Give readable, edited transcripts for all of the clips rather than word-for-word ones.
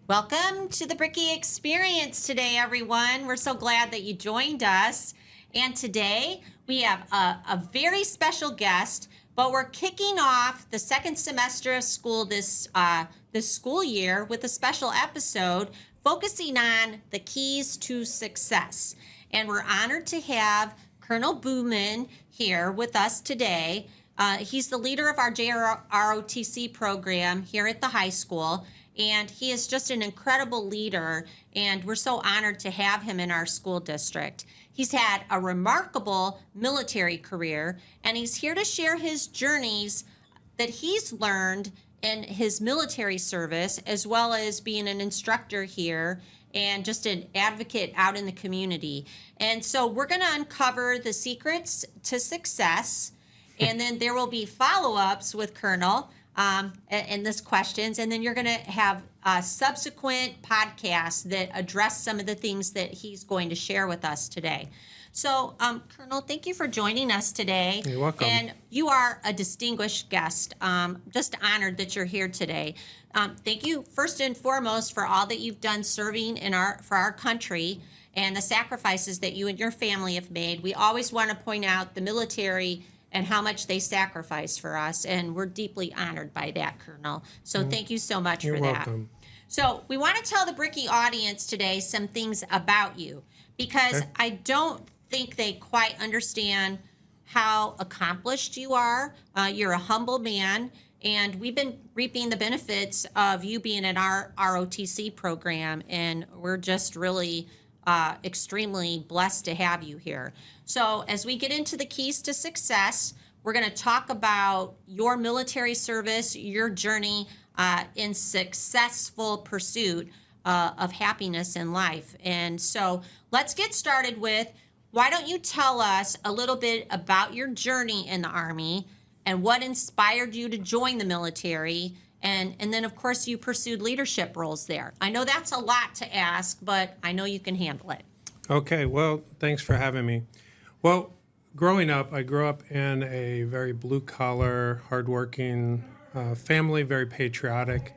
Welcome to the Brickie Experience today, everyone. We're so glad that you joined us. And today we have a very special guest, but we're kicking off the second semester of school this school year with a special episode focusing on the keys to success. And we're honored to have Colonel Booman here with us today. He's the leader of our JROTC program here at the high school. And he is just an incredible leader, and we're so honored to have him in our school district. He's had a remarkable military career, and he's here to share his journeys that he's learned in his military service, as well as being an instructor here and just an advocate out in the community. And so we're going to uncover the secrets to success, and then there will be follow-ups with Colonel in this questions, and then you're going to have subsequent podcasts that address some of the things that he's going to share with us today. So, Colonel, thank you for joining us today. You're welcome. And you are a distinguished guest. Just honored that you're here today. Thank you first and foremost for all that you've done serving for our country and the sacrifices that you and your family have made. We always want to point out the military and how much they sacrifice for us, and we're deeply honored by that, Colonel. So thank you so much for that. You're welcome. So we want to tell the Brickie audience today some things about you, because I don't think they quite understand how accomplished you are. You're a humble man, and we've been reaping the benefits of you being in our ROTC program, and we're just really extremely blessed to have you here. So as we get into the keys to success, we're going to talk about your military service, your journey in successful pursuit of happiness in life. And so let's get started with, why don't you tell us a little bit about your journey in the Army and what inspired you to join the military? And then, of course, you pursued leadership roles there. I know that's a lot to ask, but I know you can handle it. Okay, well, thanks for having me. Well, growing up, I grew up in a very blue-collar, hardworking family, very patriotic.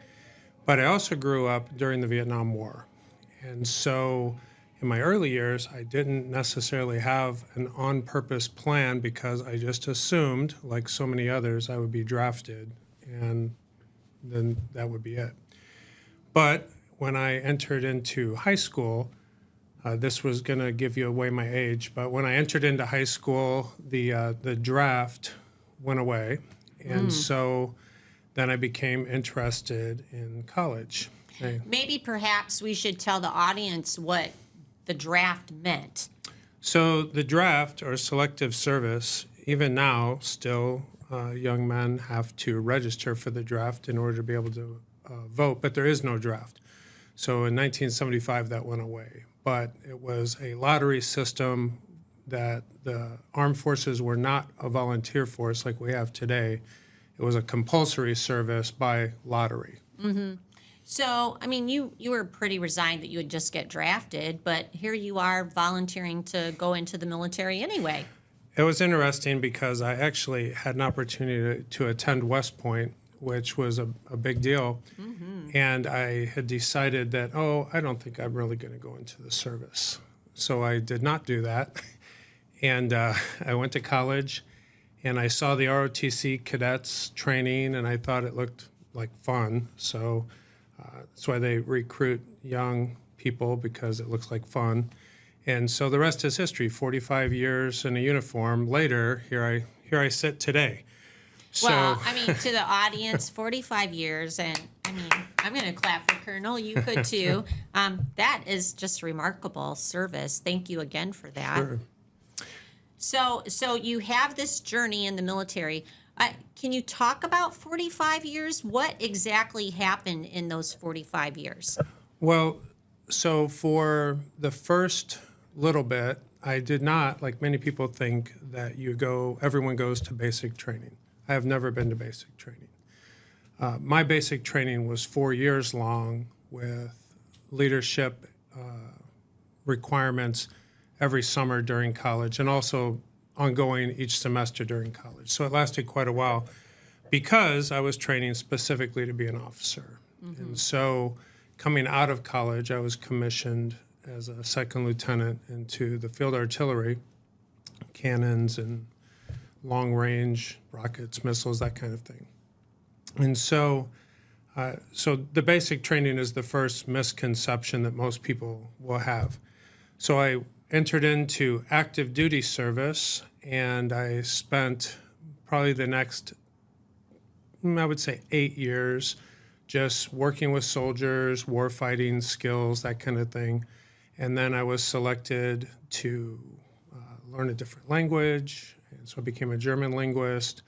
But I also grew up during the Vietnam War. And so in my early years, I didn't necessarily have an on-purpose plan, because I just assumed, like so many others, I would be drafted, and then that would be it. But when I entered into high school, this was going to give you away my age, but when I entered into high school, the draft went away, and so then I became interested in college. Maybe perhaps we should tell the audience what the draft meant. So the draft, or selective service, even now, still young men have to register for the draft in order to be able to vote, but there is no draft. So in 1975, that went away. But it was a lottery system that the armed forces were not a volunteer force like we have today. It was a compulsory service by lottery. Mm-hmm. So, I mean, you were pretty resigned that you would just get drafted, but here you are volunteering to go into the military anyway. It was interesting because I actually had an opportunity to attend West Point, which was a big deal. Mm-hmm. And I had decided that, I don't think I'm really going to go into the service. So I did not do that. And I went to college, and I saw the ROTC cadets training, and I thought it looked like fun. So that's why they recruit young people, because it looks like fun. And so the rest is history. 45 years in a uniform later, here I sit today. So, well, I mean, to the audience, 45 years, and I mean, I'm going to clap for Colonel. You could too. That is just remarkable service. Thank you again for that. Sure. So you have this journey in the military. Can you talk about 45 years? What exactly happened in those 45 years? Well, so for the first little bit, I did not, like many people think, that everyone goes to basic training. I have never been to basic training. My basic training was 4 years long with leadership requirements every summer during college and also ongoing each semester during college. So it lasted quite a while because I was training specifically to be an officer. And so coming out of college, I was commissioned as a second lieutenant into the field artillery, cannons and long range rockets, missiles, that kind of thing. And so the basic training is the first misconception that most people will have. So I entered into active duty service, and I spent probably the next, I would say, 8 years just working with soldiers, warfighting skills, that kind of thing. And then I was selected to learn a different language, and so I became a German linguist.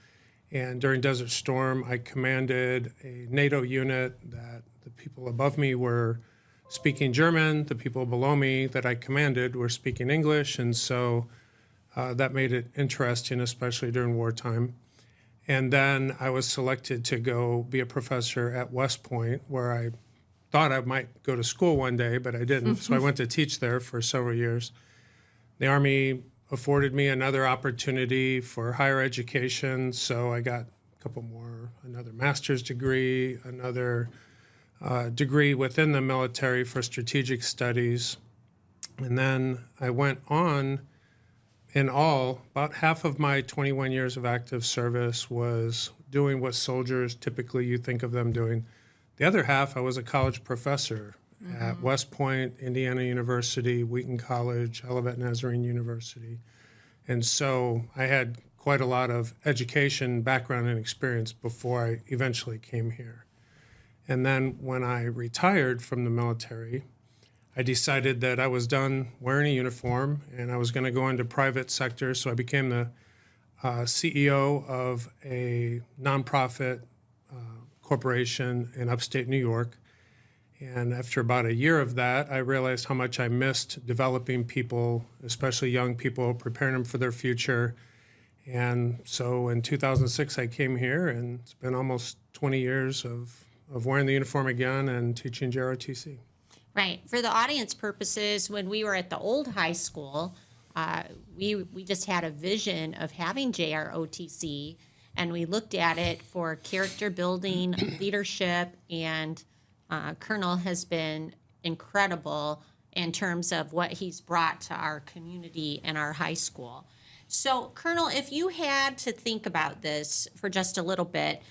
And during Desert Storm, I commanded a NATO unit that the people above me were speaking German, the people below me that I commanded were speaking English, and so that made it interesting, especially during wartime. And then I was selected to go be a professor at West Point, where I thought I might go to school one day, but I didn't. So I went to teach there for several years. The Army afforded me another opportunity for higher education, so I got a couple more, another master's degree, another degree within the military for strategic studies. And then I went on, in all, about half of my 21 years of active service was doing what soldiers typically you think of them doing. The other half, I was a college professor at West Point, Indiana University, Wheaton College, Olivet Nazarene University. And so I had quite a lot of education, background, and experience before I eventually came here. And then when I retired from the military, I decided that I was done wearing a uniform and I was going to go into private sector. So I became the CEO of a nonprofit corporation in upstate New York. And after about a year of that, I realized how much I missed developing people, especially young people, preparing them for their future. And so in 2006, I came here, and it's been almost 20 years of wearing the uniform again and teaching JROTC. Right. For the audience purposes, when we were at the old high school, we just had a vision of having JROTC, and we looked at it for character building, leadership, and Colonel has been incredible in terms of what he's brought to our community and our high school. So, Colonel, if you had to think about this for just a little bit,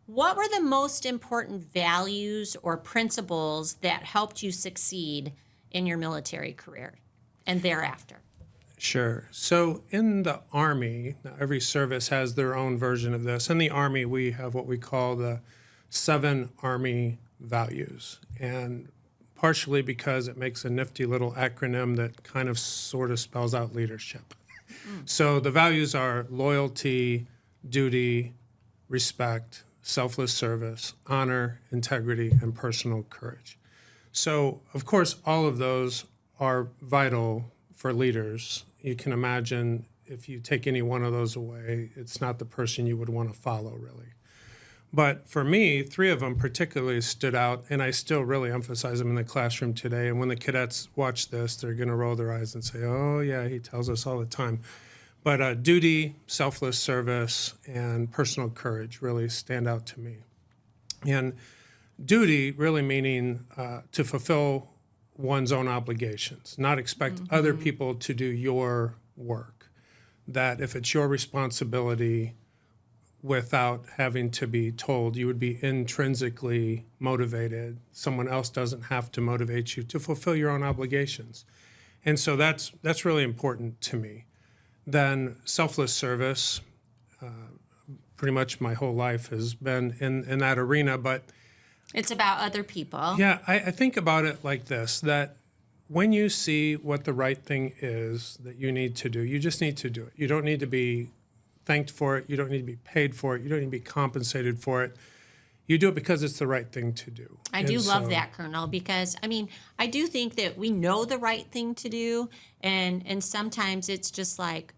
what were the most important values or principles that helped you succeed in your military career and thereafter? Sure. So in the Army, now every service has their own version of this. In the Army, we have what we call the 7 Army values, and partially because it makes a nifty little acronym that kind of sort of spells out leadership. So the values are loyalty, duty, respect, selfless service, honor, integrity, and personal courage. So, of course, all of those are vital for leaders. You can imagine if you take any one of those away, it's not the person you would want to follow, really. But for me, 3 of them particularly stood out, and I still really emphasize them in the classroom today. And when the cadets watch this, they're going to roll their eyes and say, oh, yeah, he tells us all the time. But duty, selfless service, and personal courage really stand out to me. And duty really meaning to fulfill one's own obligations, not expect other people to do your work. That if it's your responsibility, without having to be told, you would be intrinsically motivated. Someone else doesn't have to motivate you to fulfill your own obligations. And so that's really important to me. Then selfless service, pretty much my whole life has been in that arena, but It's about other people. yeah, I think about it like this, that when you see what the right thing is that you need to do, you just need to do it. You don't need to be thanked for it. You don't need to be paid for it. You don't need to be compensated for it. You do it because it's the right thing to do. I do love that, Colonel, because, I mean, I do think that we know the right thing to do, and sometimes it's just like,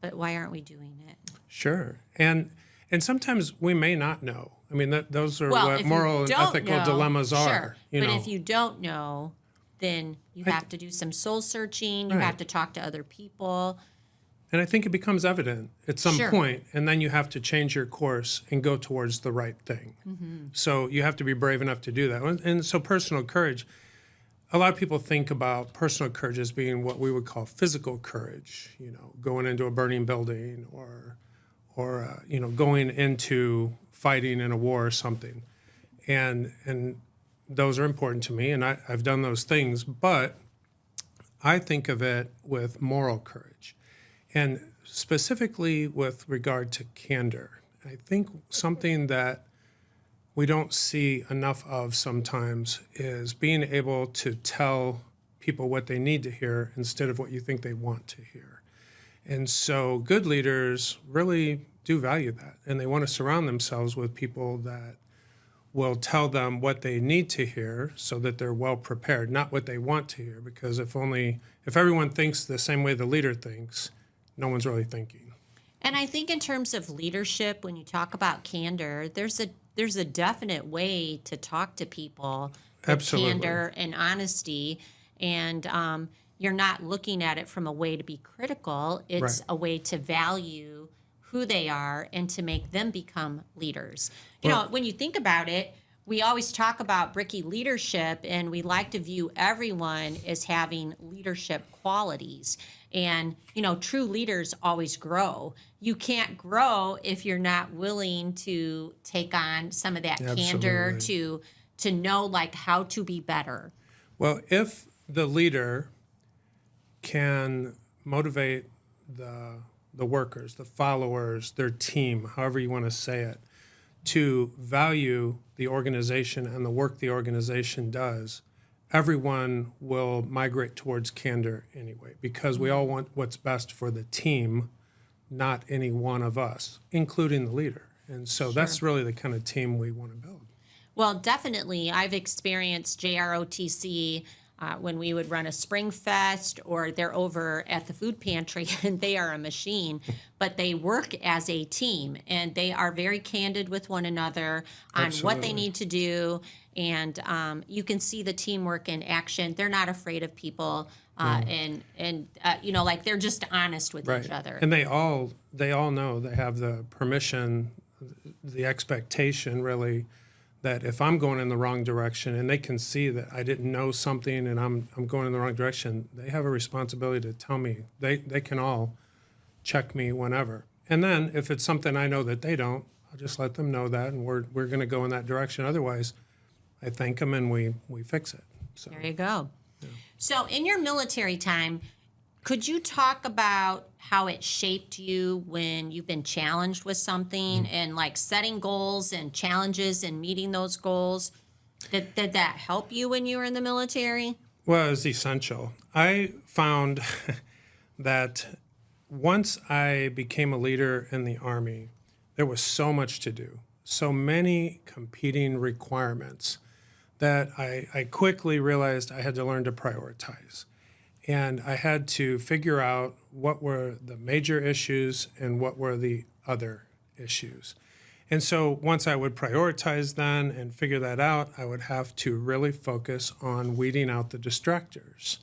but why aren't we doing it? Sure. And sometimes we may not know. I mean, those are Well, what if moral you and don't ethical know, dilemmas are. sure. You But know, if you don't know, then you have to do some soul searching. You Right. have to talk to other people. and I think it becomes evident at some Sure. point, and then you have to change your course and go towards the right thing. So you have to be brave enough to do that. And so personal courage, a lot of people think about personal courage as being what we would call physical courage, you know, going into a burning building or you know, going into fighting in a war or something. And those are important to me, and I've done those things, but I think of it with moral courage, and specifically with regard to candor. I think something that we don't see enough of sometimes is being able to tell people what they need to hear instead of what you think they want to hear. And so good leaders really do value that, and they want to surround themselves with people that will tell them what they need to hear so that they're well prepared, not what they want to hear, because if everyone thinks the same way the leader thinks, no one's really thinking. And I think in terms of leadership, when you talk about candor, there's a definite way to talk to people with Absolutely. candor and honesty, and you're not looking at it from a way to be critical. It's Right. a way to value who they are and to make them become leaders. You know, when you think about it, we always talk about Brickie leadership, and we like to view everyone as having leadership qualities. And, you know, true leaders always grow. You can't grow if you're not willing to take on some of that candor Absolutely. to know like how to be better. Well, if the leader can motivate the workers, the followers, their team, however you want to say it, to value the organization and the work the organization does, everyone will migrate towards candor anyway, because we all want what's best for the team, not any one of us, including the leader. And so that's really the kind of team we want to build. Well, definitely. I've experienced JROTC when we would run a Spring Fest, or they're over at the food pantry and they are a machine, but they work as a team and they are very candid with one another on what they Absolutely. need to do. And you can see the teamwork in action. They're not afraid of people, and you know, like they're just honest with each other. And they all know they have the permission, the expectation really, that if I'm going in the wrong direction and they can see that I didn't know something and I'm going in the wrong direction, they have a responsibility to tell me. They can all check me whenever. And then if it's something I know that they don't, I'll just let them know that, and we're going to go in that direction. Otherwise, I thank them and we fix it. So There you go. So in your military time, could you talk about how it shaped you when you've been challenged with something and like setting goals and challenges and meeting those goals? Did that help you when you were in the military? well, it's essential. I found that once I became a leader in the Army, there was so much to do, so many competing requirements that I quickly realized I had to learn to prioritize. And I had to figure out what were the major issues and what were the other issues. And so once I would prioritize then and figure that out, I would have to really focus on weeding out the distractors.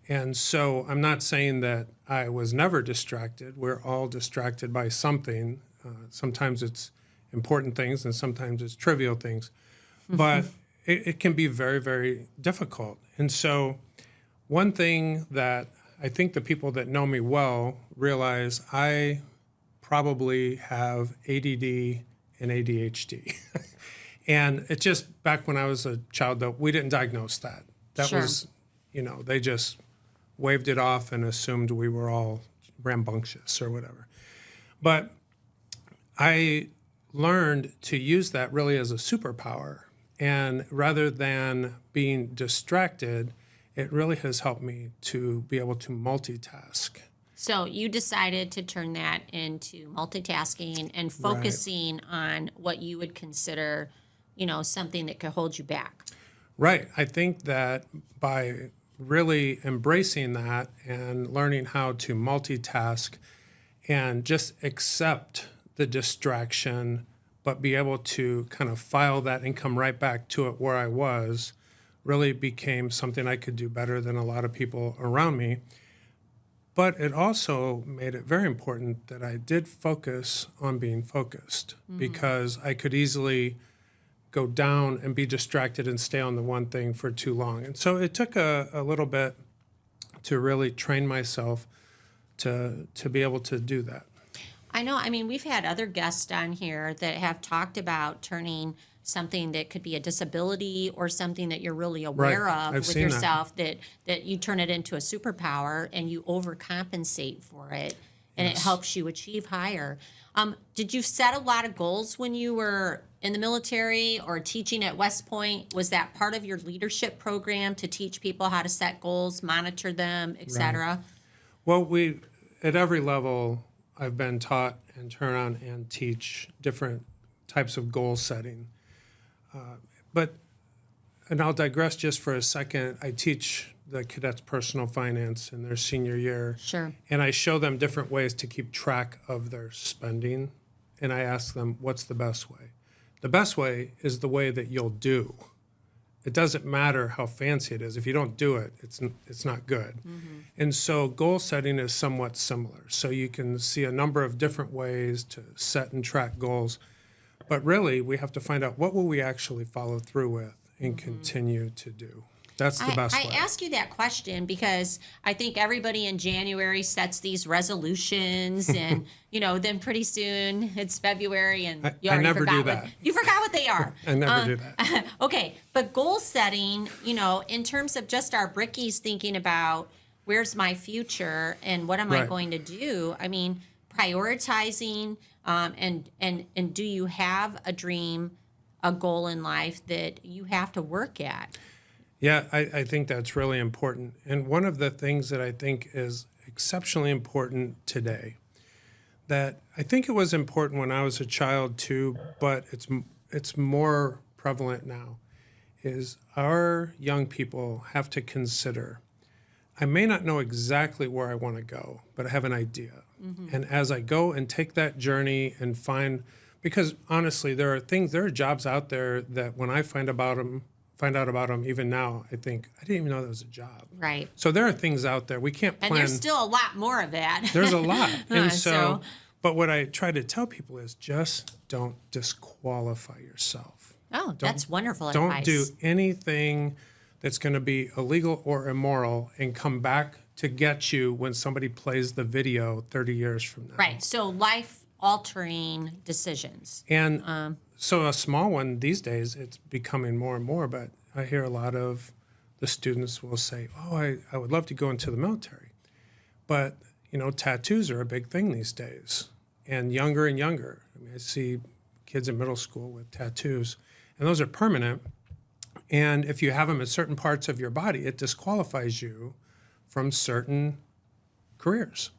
And so I'm not saying that I was never distracted. We're all distracted by something. Sometimes it's important things and sometimes it's trivial things. But it can be very, very difficult. And so one thing that I think the people that know me well realize, I probably have ADD and ADHD. And it just, back when I was a child, though, we didn't diagnose that. That Sure. was, they just waved it off and assumed we were all rambunctious or whatever. But I learned to use that really as a superpower. And rather than being distracted, it really has helped me to be able to multitask. So you decided to turn that into multitasking and focusing on what you would consider, something that could hold you back. Right. I think that by really embracing that and learning how to multitask and just accept the distraction but be able to kind of file that income right back to it where I was really became something I could do better than a lot of people around me. But it also made it very important that I did focus on being focused, because I could easily go down and be distracted and stay on the one thing for too long. And so it took a little bit to really train myself to be able to do that. I know. I mean, we've had other guests on here that have talked about turning something that could be a disability or something that you're really aware Right. of I've with seen yourself, that you turn it into a superpower and you overcompensate for it, and it helps you achieve higher. Did you set a lot of goals when you were in the military or teaching at West Point? Was that part of your leadership program to teach people how to set goals, monitor them, et cetera? Well, at every level, I've been taught and turn on and teach different types of goal setting. And I'll digress just for a second. I teach the cadets personal finance in their senior year. Sure. And I show them different ways to keep track of their spending. And I ask them, what's the best way? The best way is the way that you'll do. It doesn't matter how fancy it is. If you don't do it, it's not good. And so goal setting is somewhat similar. So you can see a number of different ways to set and track goals. But really, we have to find out, what will we actually follow through with and continue to do. That's the best way. I ask you that question because I think everybody in January sets these resolutions, and then pretty soon it's February, and you I already never forgot do that. you forgot what they are. I never do that. Okay, but goal setting, in terms of just our brickies thinking about where's my future and what am I Right. going to do? I mean, prioritizing, and do you have a dream, a goal in life that you have to work at? Yeah, I think that's really important. And one of the things that I think is exceptionally important today, that I think it was important when I was a child too, but it's more prevalent now, is our young people have to consider, I may not know exactly where I want to go, but I have an idea. And as I go and take that journey and find, because honestly, there are jobs out there that when I find out about them, even now, I think, I didn't even know that was a job. Right. So there are things out there. We can't plan. And there's still a lot more of that. There's a lot. And So- but what I try to tell people is just don't disqualify yourself. Oh, that's wonderful Don't advice. do anything that's going to be illegal or immoral and come back to get you when somebody plays the video 30 years from now. Right. So life-altering decisions. And so a small one these days, it's becoming more and more, but I hear a lot of the students will say, oh, I would love to go into the military. But, tattoos are a big thing these days, and younger. I mean, I see kids in middle school with tattoos, and those are permanent. And if you have them in certain parts of your body, it disqualifies you from certain careers.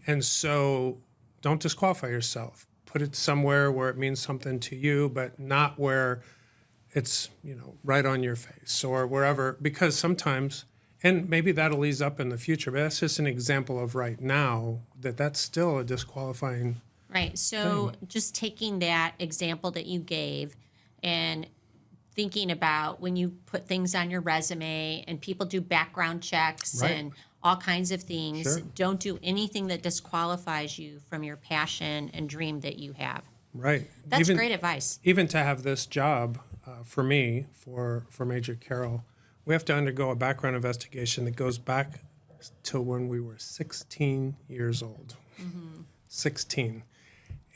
And so don't disqualify yourself. Put it somewhere where it means something to you, but not where it's, right on your face or wherever, because sometimes, and maybe that'll ease up in the future, but that's just an example of right now that's still a disqualifying. Right. So just taking that example that you gave and thinking about when you put things on your resume and people do background checks Right. and all kinds of things, Sure. don't do anything that disqualifies you from your passion and dream that you have. Right. That's great advice. Even to have this job, for me, for Major Carroll, we have to undergo a background investigation that goes back to when we were 16 years old. 16,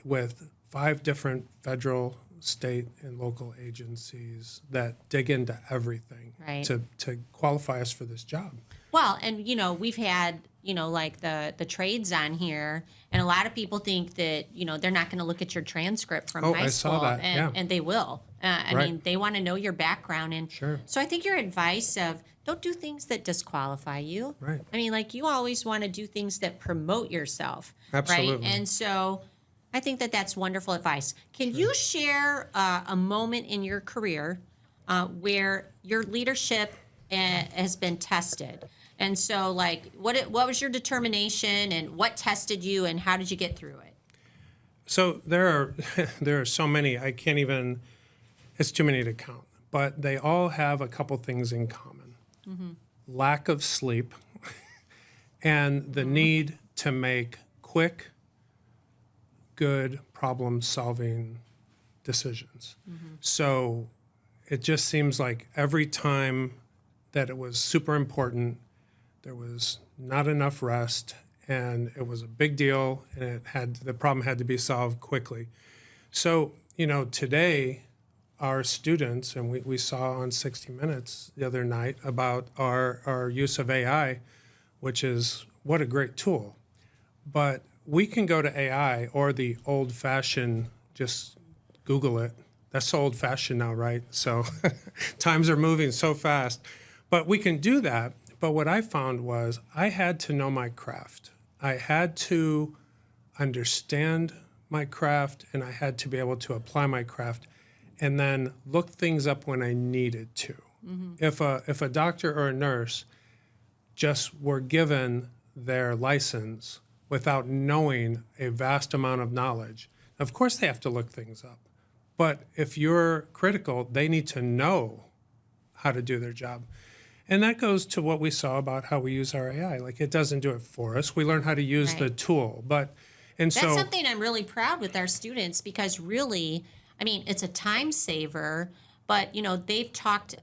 with 5 different federal, state, and local agencies that dig into everything Right. to qualify us for this job. Well, and we've had like the trades on here, and a lot of people think that they're not going to look at your transcript from high I school, saw that, and yeah. and they will. I Right. mean, they want to know your background, and Sure. so I think your advice of don't do things that disqualify you. Right. I mean, like you always want to do things that promote yourself. Absolutely. Right. And so I think that's wonderful advice. Can you share a moment in your career where your leadership has been tested? And so, like, what was your determination, and what tested you, and how did you get through it? So there are there are so many. I can't even. It's too many to count. But they all have a couple things in common: lack of sleep, and the need to make quick, good problem-solving decisions. So it just seems like every time that it was super important, there was not enough rest, and it was a big deal, and the problem had to be solved quickly. So, today, our students, and we saw on 60 Minutes the other night about our use of AI, which is what a great tool. But we can go to AI or the old-fashioned, just Google it. That's so old-fashioned now, right? So times are moving so fast. But we can do that. But what I found was I had to know my craft. I had to understand my craft, and I had to be able to apply my craft and then look things up when I needed to. If a doctor or a nurse just were given their license without knowing a vast amount of knowledge, of course they have to look things up. But if you're critical, they need to know how to do their job. And that goes to what we saw about how we use our AI. Like, it doesn't do it for us. We learn how to use the tool. That's something I'm really proud with our students, because really, I mean, it's a time saver, but, they've talked,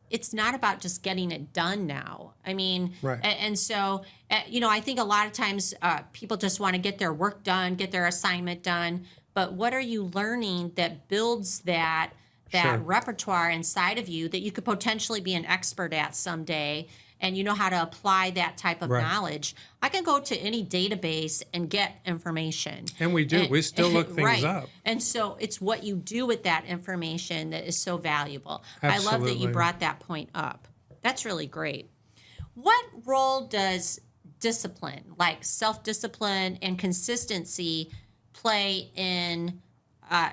it's not about just getting it done now. I mean, and so, I think a lot of times people just want to get their work done, get their assignment done. But what are you learning that builds that repertoire inside of you that you could potentially be an expert at someday, and you know how to apply that type of knowledge? I can go to any database and get information. And we do. We still look things up. And so it's what you do with that information that is so valuable. Absolutely. I love that you brought that point up. That's really great. What role does discipline, like self-discipline and consistency, play in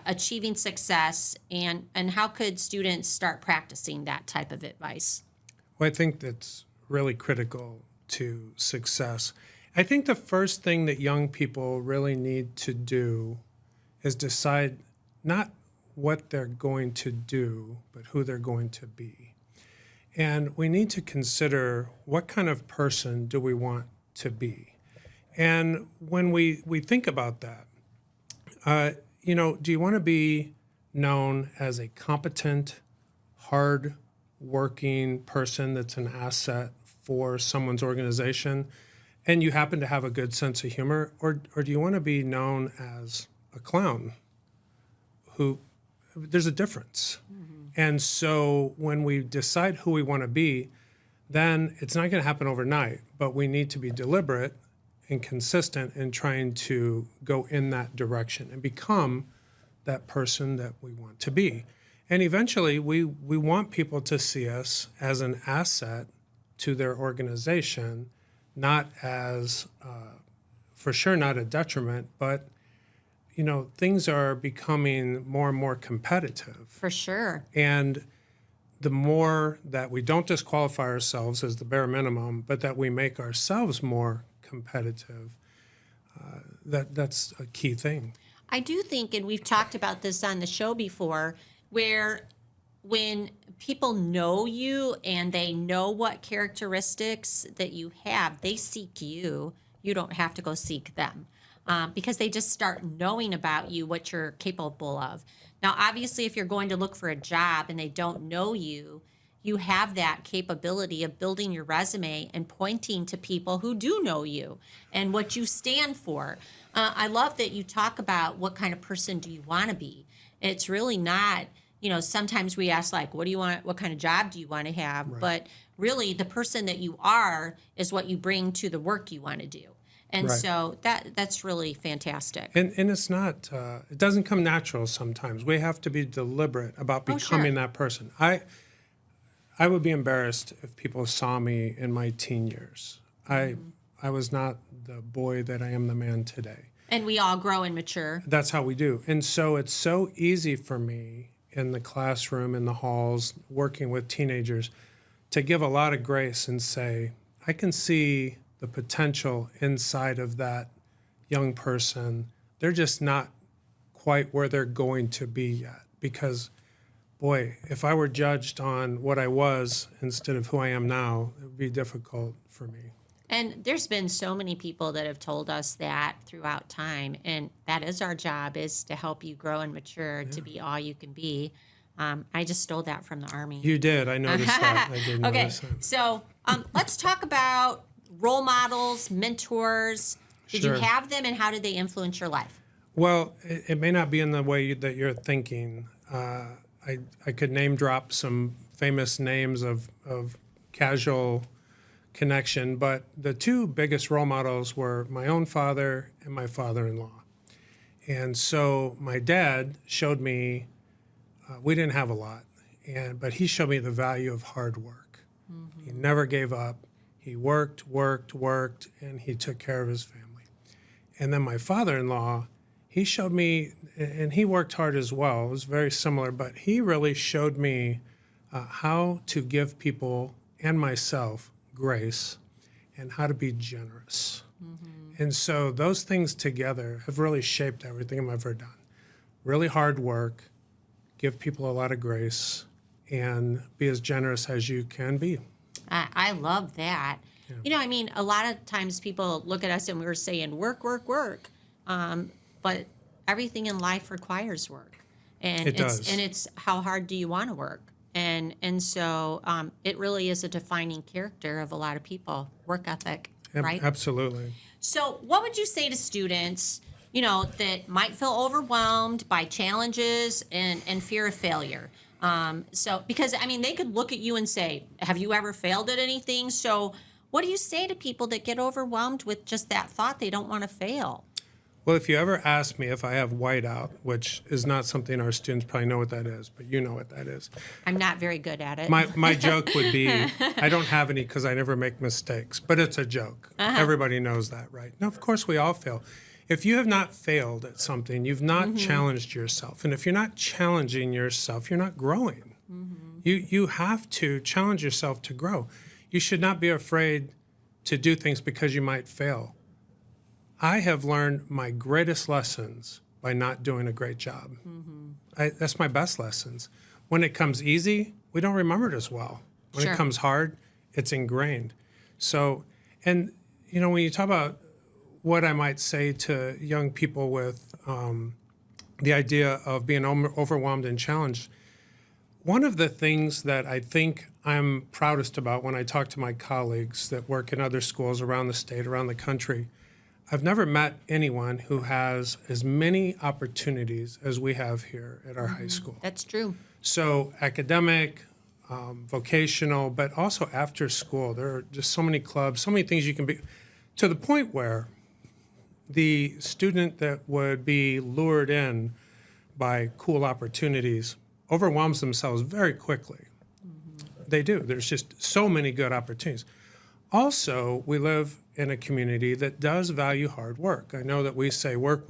achieving success, and how could students start practicing that type of advice? Well, I think that's really critical to success. I think the first thing that young people really need to do is decide not what they're going to do, but who they're going to be. And we need to consider, what kind of person do we want to be? And when we think about that, do you want to be known as a competent, hard-working person that's an asset for someone's organization, and you happen to have a good sense of humor? Or do you want to be known as a clown who, there's a difference. And so when we decide who we want to be, then it's not going to happen overnight, but we need to be deliberate and consistent in trying to go in that direction and become that person that we want to be. And eventually, we want people to see us as an asset to their organization, not as, for sure, not a detriment, but, things are becoming more and more competitive. For sure. And the more that we don't disqualify ourselves as the bare minimum, but that we make ourselves more competitive, that's a key thing. I do think, and we've talked about this on the show before, where when people know you and they know what characteristics that you have, they seek you. You don't have to go seek them, because they just start knowing about you, what you're capable of. Now, obviously, if you're going to look for a job and they don't know you, you have that capability of building your resume and pointing to people who do know you and what you stand for. I love that you talk about what kind of person do you want to be. It's really not, sometimes we ask, like, what do you want? What kind of job do you want to have? Right. But really, the person that you are is what you bring to the work you want to do. And so that's really fantastic. And it's not, it doesn't come natural sometimes. We have to be deliberate about becoming that person. I would be embarrassed if people saw me in my teen years. I was not the boy that I am the man today. And we all grow and mature. That's how we do. And so it's so easy for me in the classroom, in the halls, working with teenagers, to give a lot of grace and say, I can see the potential inside of that young person they're just not quite where they're going to be yet. Because, boy, if I were judged on what I was instead of who I am now, it would be difficult for me. And there's been so many people that have told us that throughout time, and that is our job, is to help you grow and mature to be all you can be. I just stole that from the Army. You did. I noticed that. I did Okay, notice that. so let's talk about role models, mentors. Did Sure. you have them, and how did they influence your life? Well, it may not be in the way that you're thinking. I could name drop some famous names of casual connection, but the two biggest role models were my own father and my father-in-law. And so my dad showed me, we didn't have a lot, but he showed me the value of hard work. He never gave up. He worked, and he took care of his family. And then my father-in-law, he showed me, and he worked hard as well. It was very similar, but he really showed me how to give people and myself grace and how to be generous. And so those things together have really shaped everything I've ever done. Really hard work, give people a lot of grace, and be as generous as you can be. I love that. Yeah. You know, I mean, a lot of times people look at us and we're saying work, but everything in life requires work, and It does. And it's how hard do you want to work, and so it really is a defining character of a lot of people, work ethic, right? Absolutely. So, what would you say to students, you know, that might feel overwhelmed by challenges and fear of failure? Because I mean, they could look at you and say, "Have you ever failed at anything?" So, what do you say to people that get overwhelmed with just that thought they don't want to fail? Well, if you ever ask me if I have whiteout, which is not something our students probably know what that is, but you know what that is. I'm not very good at it. My joke would be, I don't have any because I never make mistakes, but it's a joke. Everybody knows that, right? Now, of course, we all fail. If you have not failed at something, you've not challenged yourself. And if you're not challenging yourself, you're not growing. You have to challenge yourself to grow. You should not be afraid to do things because you might fail. I have learned my greatest lessons by not doing a great job. That's my best lessons. When it comes easy, we don't remember it as well. When Sure. it comes hard, it's ingrained. So, and you know, when you talk about what I might say to young people with the idea of being overwhelmed and challenged, one of the things that I think I'm proudest about when I talk to my colleagues that work in other schools around the state, around the country, I've never met anyone who has as many opportunities as we have here at our high school. That's true. So academic, vocational, but also after school. There are just so many clubs, so many things you can be, to the point where the student that would be lured in by cool opportunities overwhelms themselves very quickly. They do. There's just so many good opportunities. Also, we live in a community that does value hard work. I know that we say work,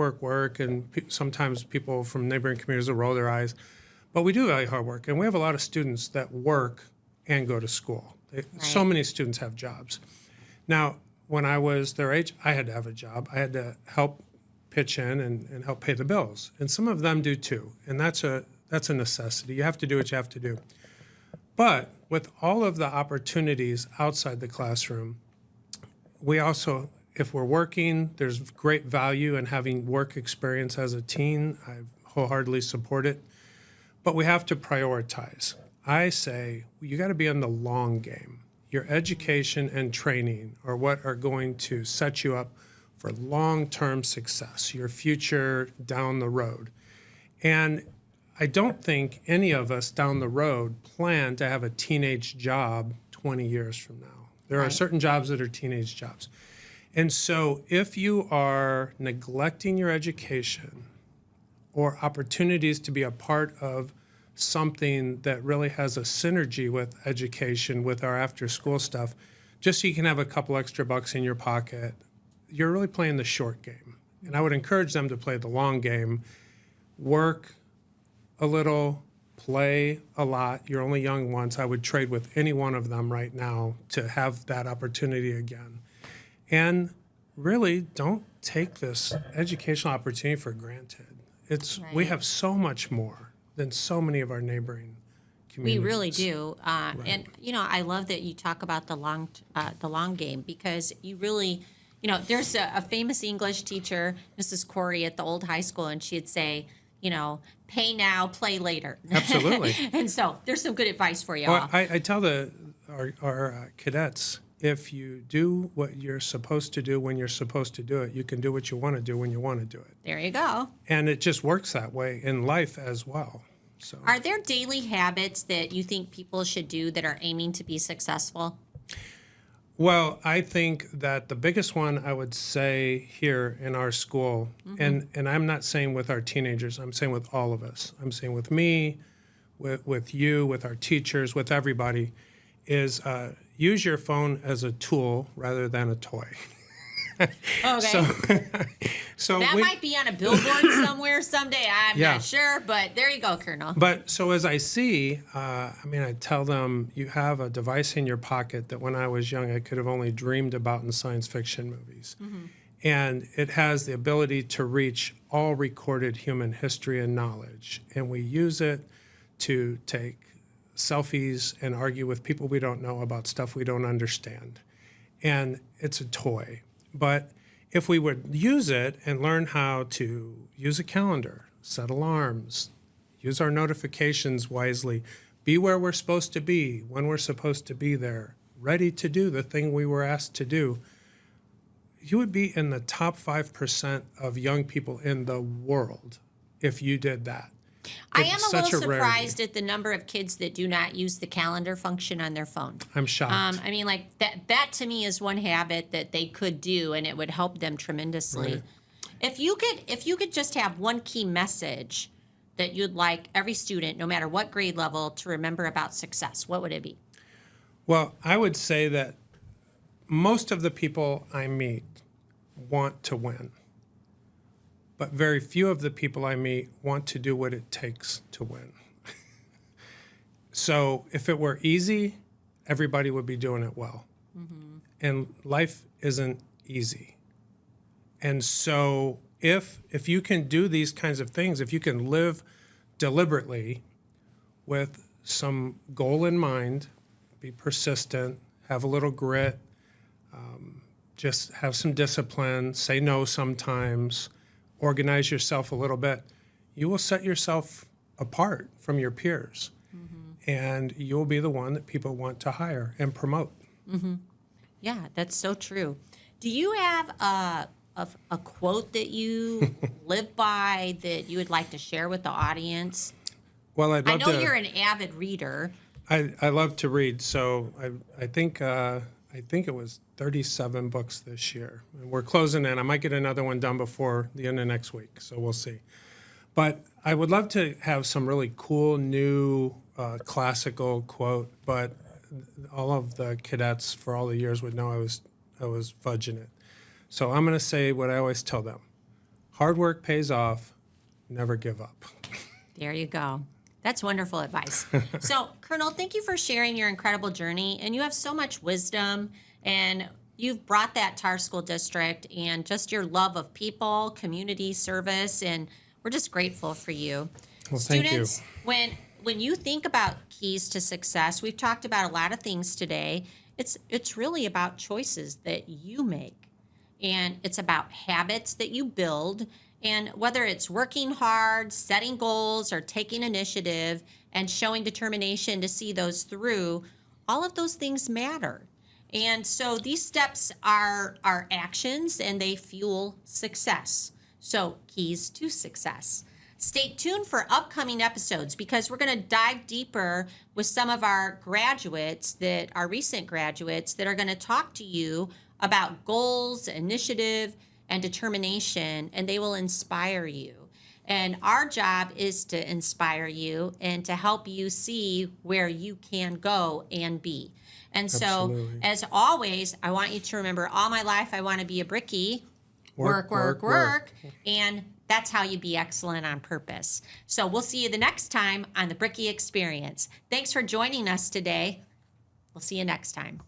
and sometimes people from neighboring communities will roll their eyes, but we do value hard work. And we have a lot of students that work and go to school. So many students have jobs. Now, when I was their age, I had to have a job. I had to help pitch in and help pay the bills. And some of them do too. And that's a necessity. You have to do what you have to do. But with all of the opportunities outside the classroom, we also, if we're working, there's great value in having work experience as a teen. I wholeheartedly support it. But we have to prioritize. I say you got to be in the long game. Your education and training are what are going to set you up for long-term success, your future down the road. And I don't think any of us down the road plan to have a teenage job 20 years from now. There are certain jobs that are teenage jobs. And so if you are neglecting your education or opportunities to be a part of something that really has a synergy with education, with our after-school stuff, just so you can have a couple extra bucks in your pocket, you're really playing the short game. And I would encourage them to play the long game, work a little, play a lot. You're only young once. I would trade with any one of them right now to have that opportunity again. And really don't take this educational opportunity for granted. We Right. have so much more than so many of our neighboring We communities. really do, and I love that you talk about the long game, because you really, there's a famous English teacher, Mrs. Corey, at the old high school, and she'd say, pay now, play later. Absolutely. And so there's some good advice for you Well, all. I tell our cadets, if you do what you're supposed to do when you're supposed to do it, you can do what you want to do when you want to do it. There you go. And it just works that way in life as well. So, Are there daily habits that you think people should do that are aiming to be successful? well, I think that the biggest one I would say here in our school, and I'm not saying with our teenagers, I'm saying with all of us. I'm saying with me, with you, with our teachers, with everybody, is use your phone as a tool rather than a toy. Okay. So That we, might be on a billboard somewhere someday. I'm Yeah. not sure, but there you go, Colonel. But so as I see, I tell them you have a device in your pocket that when I was young, I could have only dreamed about in science fiction movies. And it has the ability to reach all recorded human history and knowledge. And we use it to take selfies and argue with people we don't know about stuff we don't understand. And it's a toy. But if we would use it and learn how to use a calendar, set alarms, use our notifications wisely, be where we're supposed to be, when we're supposed to be there, ready to do the thing we were asked to do, you would be in the top 5% of young people in the world if you did that. I am It's a little such a rarity. surprised at the number of kids that do not use the calendar function on their phone. I'm shocked. I mean, like that to me is one habit that they could do, and it would help them tremendously. Right. If you could just have one key message that you'd like every student, no matter what grade level, to remember about success, what would it be? Well, I would say that most of the people I meet want to win, but very few of the people I meet want to do what it takes to win. So if it were easy, everybody would be doing it well. And life isn't easy. And so if you can do these kinds of things, if you can live deliberately with some goal in mind, be persistent, have a little grit, just have some discipline, say no sometimes, organize yourself a little bit, you will set yourself apart from your peers. And you'll be the one that people want to hire and promote. Yeah, that's so true. Do you have a quote that you live by that you would like to share with the audience? Well, I'd I love know to. you're an avid reader. I love to read, so I think it was 37 books this year. And we're closing in. I might get another one done before the end of next week, so we'll see. But I would love to have some really cool new classical quote, but all of the cadets for all the years would know I was fudging it. So I'm going to say what I always tell them: hard work pays off. Never give up. There you go. That's wonderful advice. So, Colonel, thank you for sharing your incredible journey. And you have so much wisdom, and you've brought that to our school district, and just your love of people, community service, and we're just grateful for you. Well, thank you. Students, when you think about keys to success, we've talked about a lot of things today. It's really about choices that you make, and it's about habits that you build. And whether it's working hard, setting goals, or taking initiative and showing determination to see those through, all of those things matter. And so these steps are actions, and they fuel success. So, keys to success. Stay tuned for upcoming episodes, because we're going to dive deeper with some of our graduates, our recent graduates, that are going to talk to you about goals, initiative, and determination, and they will inspire you. And our job is to inspire you and to help you see where you can go and be. And so, Absolutely. as always, I want you to remember, all my life I want to be a Brickie. Work. And that's how you be excellent on purpose. So we'll see you the next time on the Brickie Experience. Thanks for joining us today. We'll see you next time.